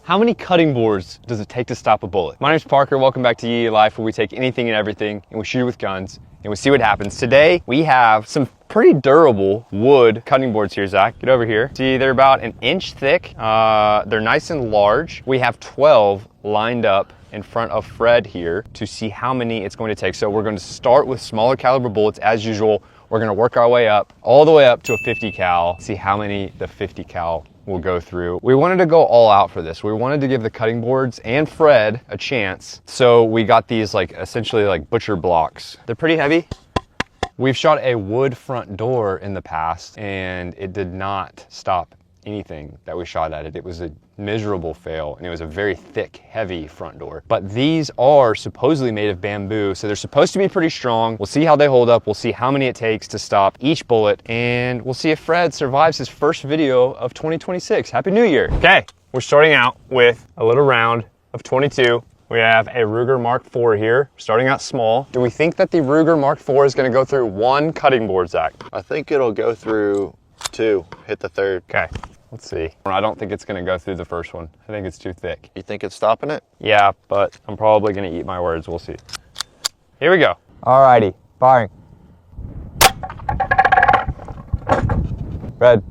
How many cutting boards does it take to stop a bullet? My name's Parker, welcome back to Yee Life, where we take anything and everything and we shoot it with guns and we see what happens. Today, we have some pretty durable wood cutting boards here, Zach. Get over here. See, they're about an inch thick. They're nice and large. We have 12 lined up in front of Fred here to see how many it's going to take. So we're going to start with smaller caliber bullets as usual. We're going to work our way up, all the way up to a 50 cal, see how many the 50 cal will go through. We wanted to go all out for this. We wanted to give the cutting boards and Fred a chance. So we got these essentially like butcher blocks. They're pretty heavy. We've shot a wood front door in the past and it did not stop anything that we shot at it. It was a miserable fail and it was a very thick, heavy front door. But these are supposedly made of bamboo, so they're supposed to be pretty strong. We'll see how they hold up. We'll see how many it takes to stop each bullet, and we'll see if Fred survives his first video of 2026. Happy New Year. Okay, we're starting out with a little round of 22. We have a Ruger Mark IV here, starting out small. Do we think that the Ruger Mark IV is gonna go through one cutting board, Zach? I think it'll go through two, hit the third. Okay. Let's see. I don't think it's gonna go through the first one. I think it's too thick. You think it's stopping it? Yeah, but I'm probably gonna eat my words. We'll see. Here we go. Alrighty, firing. Red.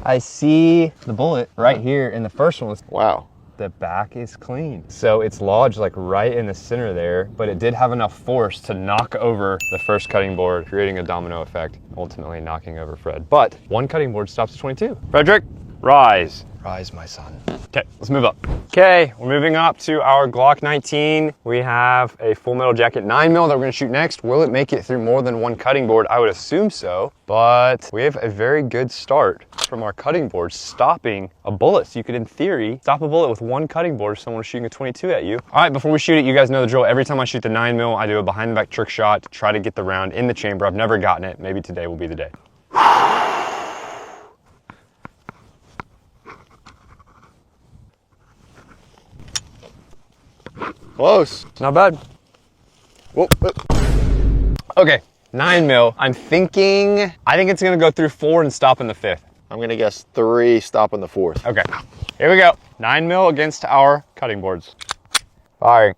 I see the bullet right here in the first one. Wow. The back is clean. So it's lodged like right in the center there, but it did have enough force to knock over the first cutting board, creating a domino effect, ultimately knocking over Fred. But one cutting board stops at 22. Frederick, rise. Rise, my son. Okay, let's move up. Okay, we're moving up to our Glock 19. We have a full metal jacket 9mm that we're gonna shoot next. Will it make it through more than one cutting board? I would assume so, but we have a very good start from our cutting board, stopping a bullet. So you could, in theory, stop a bullet with one cutting board if someone was shooting a 22 at you. All right, before we shoot it, you guys know the drill. Every time I shoot the 9mm, I do a behind the back trick shot to try to get the round in the chamber. I've never gotten it. Maybe today will be the day. Close. Not bad. Whoop, whoop. Okay, 9mm. I think it's gonna go through 4 and stop in the 5th. I'm gonna guess 3, stopping the 4th. Okay, here we go. 9mm against our cutting boards. Firing.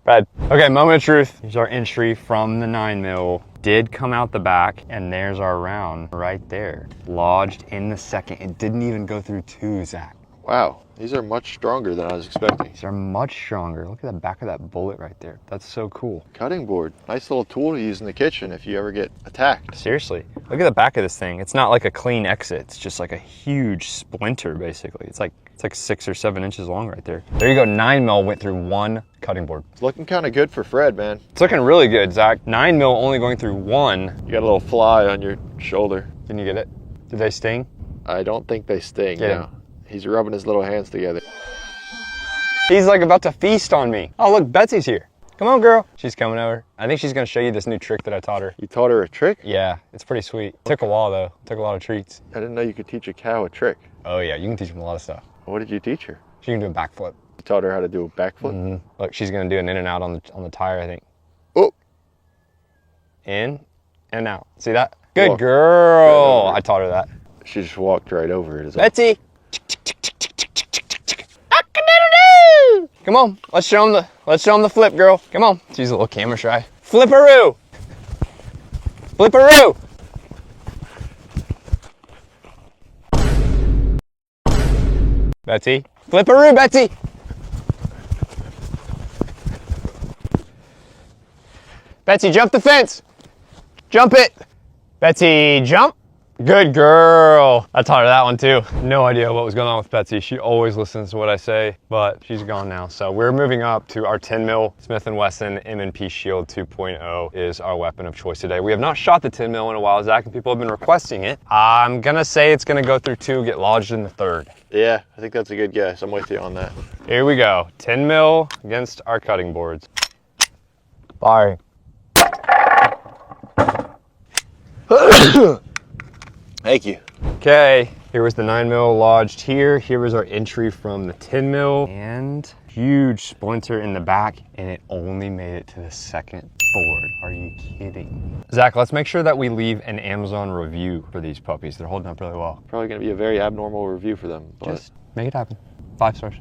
Red. Okay, moment of truth. Here's our entry from the 9mm. Did come out the back, and there's our round right there. Lodged in the second. It didn't even go through 2, Zach. Wow, these are much stronger than I was expecting. These are much stronger. Look at the back of that bullet right there. That's so cool. Cutting board, nice little tool to use in the kitchen if you ever get attacked. Seriously, look at the back of this thing. It's not like a clean exit. It's just like a huge splinter, basically. It's like 6 or 7 inches long right there. There you go, 9mm went through one cutting board. It's looking kind of good for Fred, man. It's looking really good, Zach. 9mm only going through one. You got a little fly on your shoulder. Didn't you get it? Did they sting? I don't think they sting, Get no. him. He's rubbing his little hands together. He's like about to feast on me. Oh, look, Betsy's here. Come on, girl. She's coming over. I think she's gonna show you this new trick that I taught her. You taught her a trick? Yeah, it's pretty sweet. Took a while though. Took a lot of treats. I didn't know you could teach a cow a trick. Oh yeah, you can teach them a lot of stuff. What did you teach her? She can do a backflip. You taught her how to do a backflip? Mm-hmm. Look, she's gonna do an in and out on the tire, I think. Oh! In and out. See that? Good Walk girl. right I taught her that. She just walked right over it. Betsy. Come on, let's show him the flip, girl. Come on. She's a little camera shy. Flipperoo. Flipperoo. Betsy. Flipperoo, Betsy. Betsy, jump the fence. Jump it. Betsy, jump. Good girl. I taught her that one too. No idea what was going on with Betsy. She always listens to what I say, but she's gone now. So we're moving up to our 10mm Smith & Wesson M&P Shield 2.0 is our weapon of choice today. We have not shot the 10mm in a while, Zach, and people have been requesting it. I'm gonna say it's gonna go through 2, get lodged in the 3rd. Yeah, I think that's a good guess. I'm with you on that. Here we go. 10mm against our cutting boards. Firing. Thank you. Okay, here was the 9mm lodged here. Here was our entry from the 10mm. And huge splinter in the back, and it only made it to the second board. Are you kidding? Zach, let's make sure that we leave an Amazon review for these puppies. They're holding up really well. Probably gonna be a very abnormal review for them, but just make it happen. 5 stars.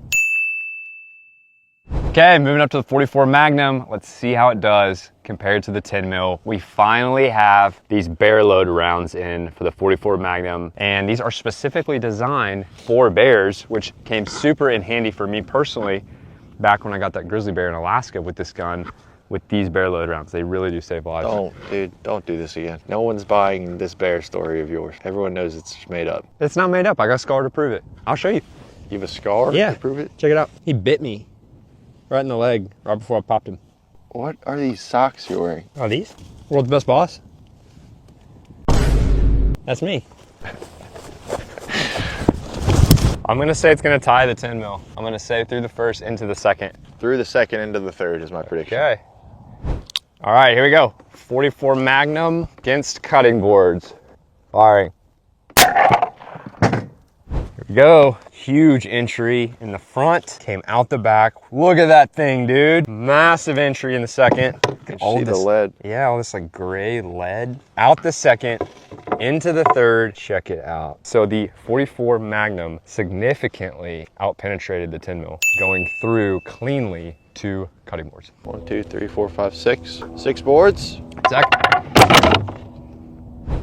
Okay, moving up to the 44 Magnum. Let's see how it does compared to the 10 mil. We finally have these bear load rounds in for the 44 Magnum, and these are specifically designed for bears, which came super in handy for me personally back when I got that grizzly bear in Alaska with this gun. With these bear load rounds, they really do save lives. Don't do this again. No one's buying this bear story of yours. Everyone knows it's made up. It's not made up. I got a scar to prove it. I'll show you. You have a scar to prove it? Check it out. He bit me right in the leg right before I popped him. What are these socks you're wearing? Oh, these? World's best boss. That's me. I'm gonna say it's gonna tie the 10 mil. I'm gonna say through the first into the second. Through the second into the third is my prediction. Okay. All right, here we go. 44 Magnum against cutting boards. Firing. Here we go. Huge entry in the front, came out the back. Look at that thing, dude. Massive entry in the second. You can see the lead. Yeah, all this like gray lead. Out the second, into the third. Check it out. So the 44 Magnum significantly outpenetrated the 10 mil, going through cleanly 2 cutting boards. 1, 2, 3, 4, 5, 6. 6 boards. Zach.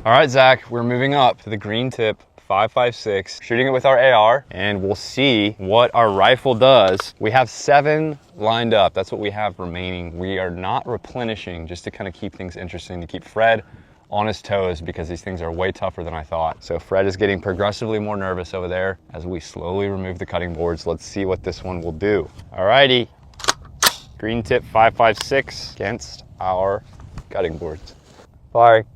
All right, Zach, we're moving up to the green tip 5.56, shooting it with our AR, and we'll see what our rifle does. We have 7 lined up. That's what we have remaining. We are not replenishing, just to kind of keep things interesting, to keep Fred on his toes, because these things are way tougher than I thought. So Fred is getting progressively more nervous over there as we slowly remove the cutting boards. Let's see what this one will do. All righty, green tip 5.56 against our cutting boards. Firing.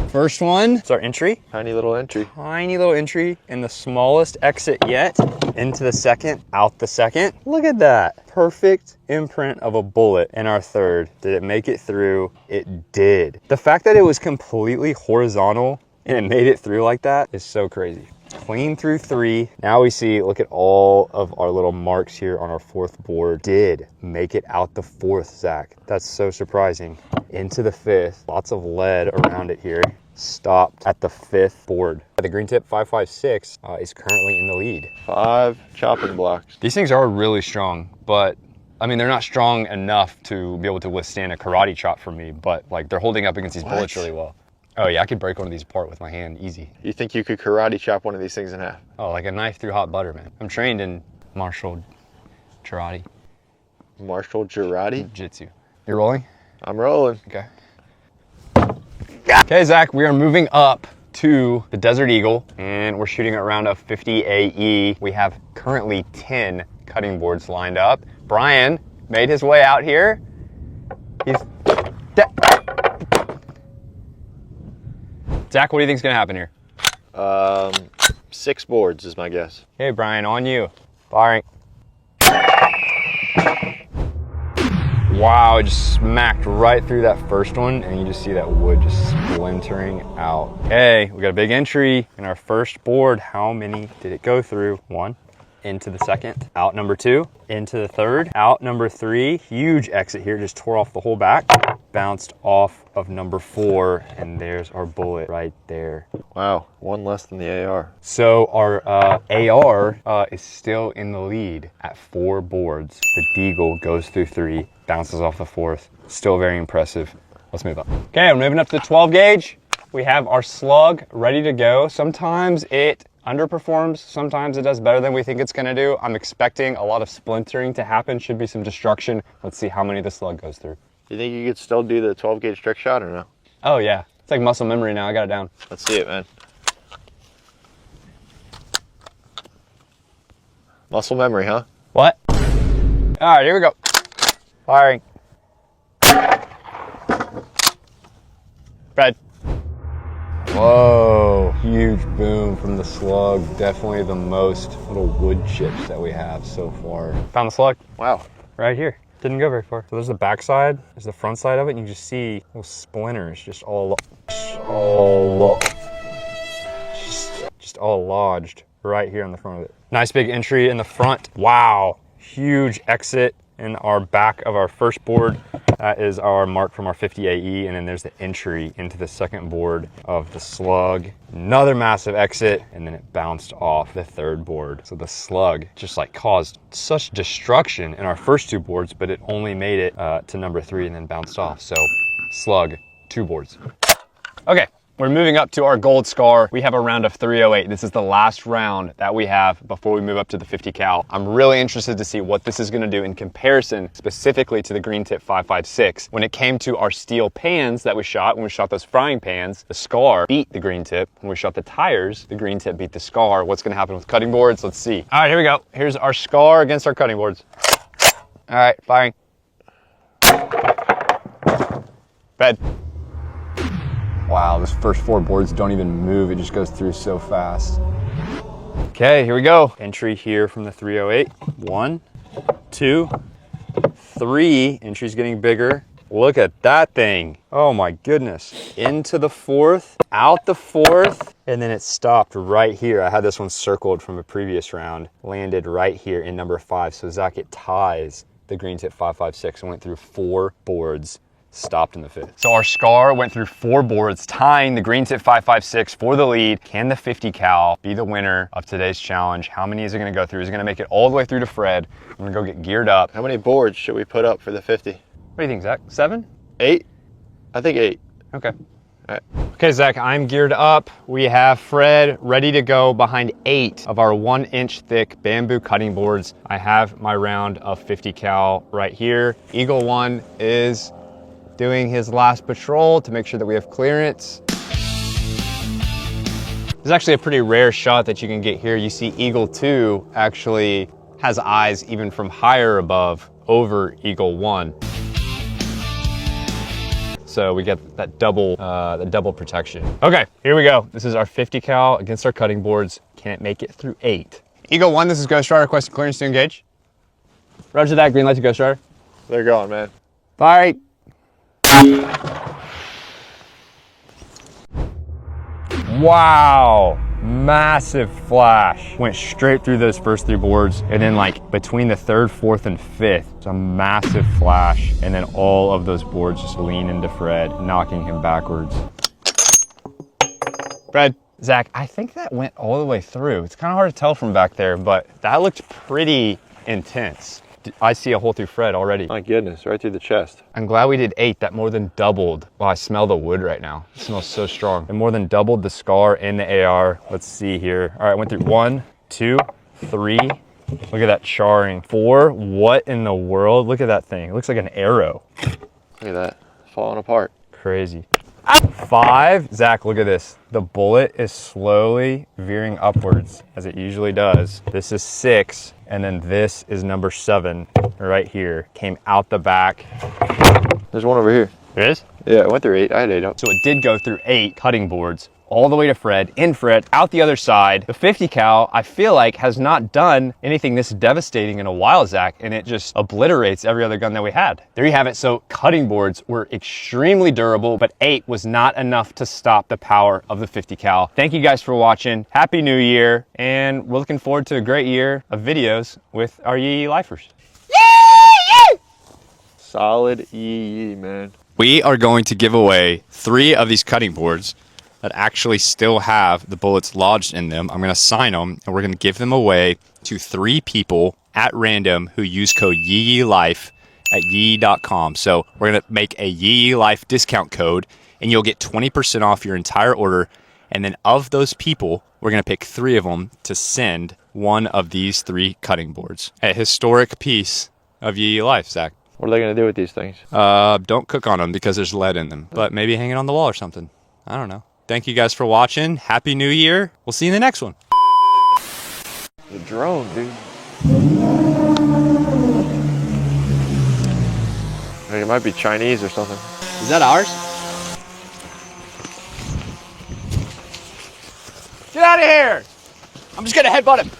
First one, it's our entry. Tiny little entry. Tiny little entry in the smallest exit yet. Into the second, out the second. Look at that. Perfect imprint of a bullet in our third. Did it make it through? It did. The fact that it was completely horizontal and it made it through like that is so crazy. Clean through 3. Now we see, look at all of our little marks here on our 4th board. Did make it out the 4th, Zach. That's so surprising. Into the 5th, lots of lead around it here. Stopped at the 5th board. The green tip 5.56 is currently in the lead. 5 chopping blocks. These things are really strong, but I mean, they're not strong enough to be able to withstand a karate chop from me, but like they're holding up against these bullets really well. Oh yeah, I could break one of these apart with my hand, easy. You think you could karate chop one of these things in half? Oh, like a knife through hot butter, man. I'm trained in martial karate. Martial karate? Jiu-jitsu. You're rolling? I'm rolling. Okay. Okay, Zach, we are moving up to the Desert Eagle, and we're shooting around a 50 AE. We have currently 10 cutting boards lined up. Brian made his way out here. Zach, what do you think is gonna happen here? 6 boards is my guess. Hey, Brian, on you. Firing. Wow, it just smacked right through that first one, and you just see that wood just splintering out. Okay, we got a big entry in our first board. How many did it go through? 1. Into the second, out number 2, into the third, out number 3. Huge exit here, just tore off the whole back. Bounced off of number 4, and there's our bullet right there. Wow, 1 less than the AR. So our AR is still in the lead at 4 boards. The Deagle goes through 3, bounces off the 4th. Still very impressive. Let's move up. Okay, we're moving up to the 12 gauge. We have our slug ready to go. Sometimes it underperforms, sometimes it does better than we think it's gonna do. I'm expecting a lot of splintering to happen, should be some destruction. Let's see how many the slug goes through. Do you think you could still do the 12 gauge trick shot or no? Oh yeah, it's like muscle memory now, I got it down. Let's see it, man. Muscle memory, huh? What? All right, here we go. Firing. Fred. Whoa, huge boom from the slug. Definitely the most little wood chips that we have so far. Found the slug. Wow. Right here. Didn't go very far. So there's the back side, there's the front side of it, and you just see little splinters just all all lodged right here on the front of it. Nice big entry in the front. Wow, huge exit in our back of our first board. That is our mark from our 50 AE, and then there's the entry into the second board of the slug. Another massive exit, and then it bounced off the third board. So the slug just like caused such destruction in our first two boards, but it only made it to number 3 and then bounced off. So slug, 2 boards. Okay. We're moving up to our gold scar. We have a round of 308. This is the last round that we have before we move up to the 50 cal. I'm really interested to see what this is gonna do in comparison specifically to the green tip 5.56. When it came to our steel pans that we shot, when we shot those frying pans, the scar beat the green tip. When we shot the tires, the green tip beat the scar. What's gonna happen with cutting boards? Let's see. All right, here we go. Here's our scar against our cutting boards. All right, firing. Bed. Wow, those first 4 boards don't even move. It just goes through so fast. Okay, here we go. Entry here from the 308. 1, 2, 3. Entry's getting bigger. Look at that thing. Oh my goodness. Into the 4th, out the 4th, and then it stopped right here. I had this one circled from a previous round. Landed right here in number 5. So Zach, it ties the green tip 5.56 and went through 4 boards. Stopped in the 5th. So our scar went through 4 boards, tying the green tip 5.56 for the lead. Can the 50 cal be the winner of today's challenge? How many is it gonna go through? Is it gonna make it all the way through to Fred? I'm gonna go get geared up. How many boards should we put up for the 50? What do you think, Zach? 7? 8? I think 8. Okay. All right. Okay, Zach, I'm geared up. We have Fred ready to go behind 8 of our 1-inch thick bamboo cutting boards. I have my round of 50 cal right here. Eagle 1 is doing his last patrol to make sure that we have clearance. It's actually a pretty rare shot that you can get here. You see Eagle 2 actually has eyes even from higher above over Eagle 1. So we get that double protection. Okay, here we go. This is our 50 cal against our cutting boards. Can it make it through 8? Eagle 1, this is Ghost Rider, requesting clearance to engage. Roger that, green light to Ghost Rider. They're going, man. Fire. Wow, massive flash. Went straight through those first 3 boards, and then like between the 3rd, 4th, and 5th, it's a massive flash, and then all of those boards just lean into Fred, knocking him backwards. Fred. Zach, I think that went all the way through. It's kind of hard to tell from back there, but that looked pretty intense. I see a hole through Fred already. My goodness, right through the chest. I'm glad we did 8. That more than doubled. Wow, I smell the wood right now. It smells so strong. It more than doubled the scar and the AR. Let's see here. All right, went through 1, 2, 3. Look at that charring. 4, what in the world? Look at that thing. It looks like an arrow. Look at that, falling apart. Crazy. 5, Zach, look at this. The bullet is slowly veering upwards as it usually does. This is 6, and then this is number 7 right here. Came out the back. There's one over here. There is? Yeah, it went through 8. I had 8 up. So it did go through 8 cutting boards, all the way to Fred, in Fred, out the other side. The 50 cal, I feel like, has not done anything this devastating in a while, Zach, and it just obliterates every other gun that we had. There you have it. So cutting boards were extremely durable, but 8 was not enough to stop the power of the 50 cal. Thank you guys for watching. Happy New Year, and we're looking forward to a great year of videos with our Yee lifers. Solid EE, man. We are going to give away 3 of these cutting boards that actually still have the bullets lodged in them. I'm going to sign them, and we're going to give them away to 3 people at random who use code YeeYeeLife at yee.com. So we're going to make a YeeYeeLife discount code, and you'll get 20% off your entire order. And then of those people, we're going to pick 3 of them to send one of these 3 cutting boards. A historic piece of YeeYeeLife, Zach. What are they going to do with these things? Don't cook on them because there's lead in them, but maybe hang it on the wall or something. I don't know. Thank you guys for watching. Happy New Year. We'll see you in the next one. The drone, dude. I think it might be Chinese or something. Is that ours? Get out of here! I'm just gonna headbutt him.